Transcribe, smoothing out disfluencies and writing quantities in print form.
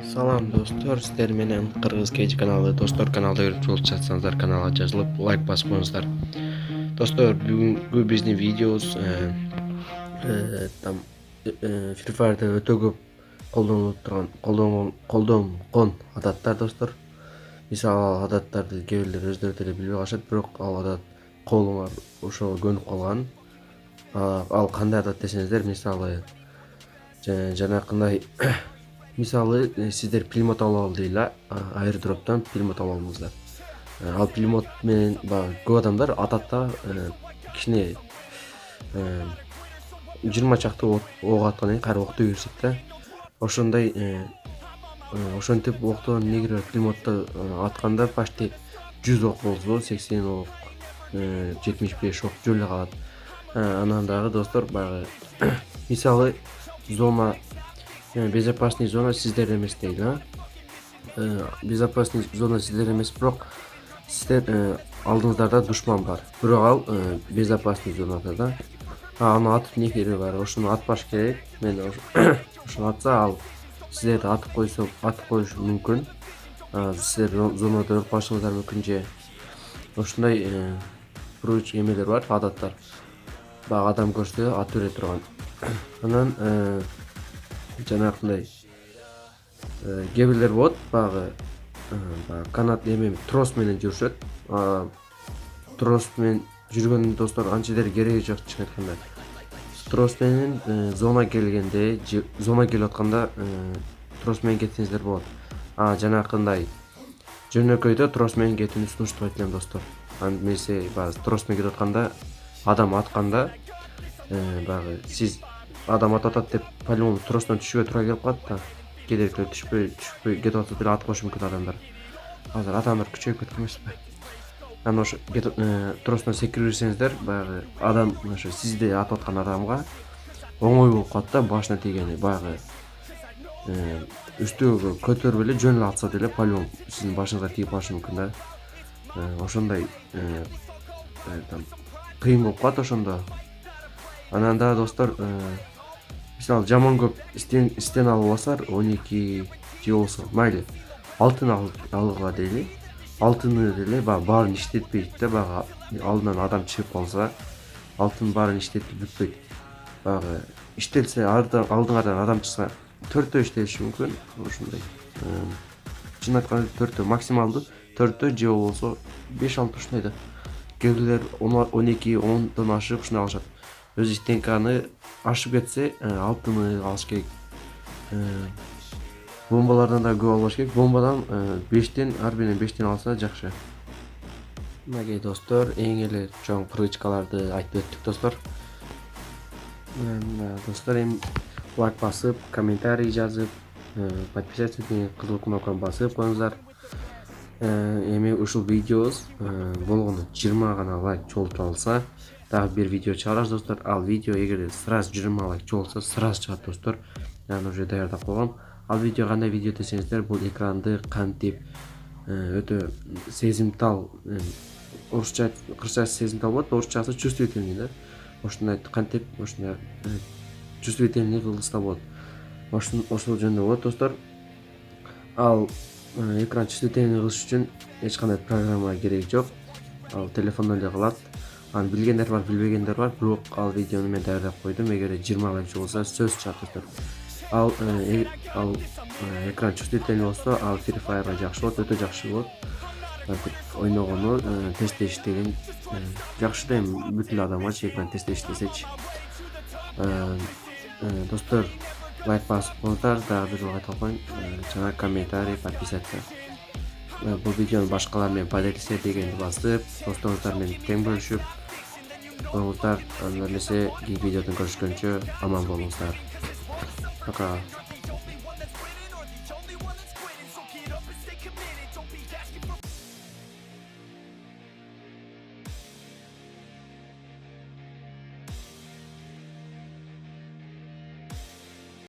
Салам достор, сіздер менен Кыргыз Кейж каналы. Достор, каналды көрүп болуп жатсаңыздар, каналга жазылып лайк басып коюңуздар. Достор, бүгүнкү биздин видеобуз Free Fire'да өтө көп колдонгон адаттар достор. Мисалы ал адаттарды кээ бирлер өздөрү деле билбей калышат, бирок ал адат колуңар ошого көнүп калган. Ал кандай адат десеңиздер, мисалы жанакындай мисалы сиздер пулемет алып ал дейли, аирдроптон пулемет алып алыңыздар. Ал пулемет менен көп адамдар адатта кичине 20 чакты ок аткандан кийин кайра октой беришет да. Ошондой ошентип октон негире пулеметти атканда почти 100 ок болсо, 80 ок, 75 ок жөн эле калат. Анан дагы достор, баягы мисалы зона безопасный зона сиздер эмес дейли, безопасный зона сиздер эмес, бирок сиздер алдыңыздарда душман бар, бирок ал безопасный зонада да. Аны атып не кереги бар, ошону атпаш керек. Мен ошону атса, ал сиздерди атып коюшу мүмкүн. Сиздер зонада өлүп калышыңыздар мүмкүн, же ошондой эмелер бар, адаттар. Баягы адам көрсө атып бере турган. Анан жанакындай кээ бирлер болот, баягы канат трос менен жүрүшөт. Трос менен жүргөн достор анча кереги жок, чын айтканда. Трос менен зона келгенде, зона келип атканда трос менен кетсеңиздер болот. Жанакындай жөнөкөйдө трос менен кетүүнү сунуштабайт элем достор. Андемесе баягы трос менен кетип атканда, адам атканда баягы сиз адам атат деп по-любому тростон түшүүгө туура келип калат да. Кедеркилер түшпөй кетип атса деле атып коюшу мүмкүн адамдар. Азыр адамдар күчөйүп кеткен эмеспи? Анан ошо тростон секирип берсеңиздер, баягы адам ошо сизди атып аткан адамга оңой болуп калат да, башына тийгени. Баягы үстүгө көтөрүп эле жөн эле атса деле по-любому сиздин башыңызга тийип калышы мүмкүн да. Ошондой кыйын болуп калат ошондо. Анан да достор, мисалы жаман көп истен алып алсаар 12 же болсо майлы алтын алгыла дейли. Алтыны деле баарын иштетпейт да, баягы алдынан адам чыгып калса, алтын баарын иштетип бүтпөйт. Баягы иштелсе, алдыңардан адам чыкса 4төө иштелиши мүмкүн. Ошондой чын айтканда 4төө максималдуу 4төө же болсо 5-6 ушундай да. Кээ бирлер 12-10дон ашып ушундай алышат. Өзү истенканы ашып кетсе, алтыны алыш керек. Бомбалардан да көп албаш керек. Бомбадан 5тен, ар биринен 5тен алса жакшы. Мынакей достор, эң эле чоң привычкаларды айтып өттүк достор. Достор, эми лайк басып, комментарий жазып, подписаться этип, кызыл кнопканы басып коюңуздар. Эми ушул видеобуз болгону 20 гана лайк чогултуп алса, дагы бир видео чыгарабыз достор. Ал видео эгерде сразу 20 лайк чогулса, сразу чыгат достор. Мен уже даярдап койгом. Ал видео кандай видео десеңиздер, бул экранды кантип өтө сезимтал, орусча кыргызча сезимтал болот, орусчасы чувствительный да. Ошондой кантип ошондой чувствительный кылса болот. Ошол жөнүндө болот достор. Ал экран чувствительный кылыш үчүн эч кандай программа кереги жок. Ал телефондон эле кылат. Аны билгендер бар, билбегендер бар, бирок ал видеону мен даярдап койдум. Эгер 20 лайк болсо сөз чыгат достор. Ал экран чувствительный болсо, ал Free Fire'га жакшы болот, өтө жакшы болот. Ойногону, тестте иштеген жакшы да, эми бүт эле адамга экран тестте иштесечи. Достор, лайк басып коюңуздар, дагы бир жолу айтып коеюн, жана комментарий, подписаться. Бул видеону башкалар менен поделиться дегенди басып, досторуңуздар менен тең бөлүшүп коюңуздар. Анда эмесе кийинки видеодон көрүшкөнчө аман болуңуздар. Пока.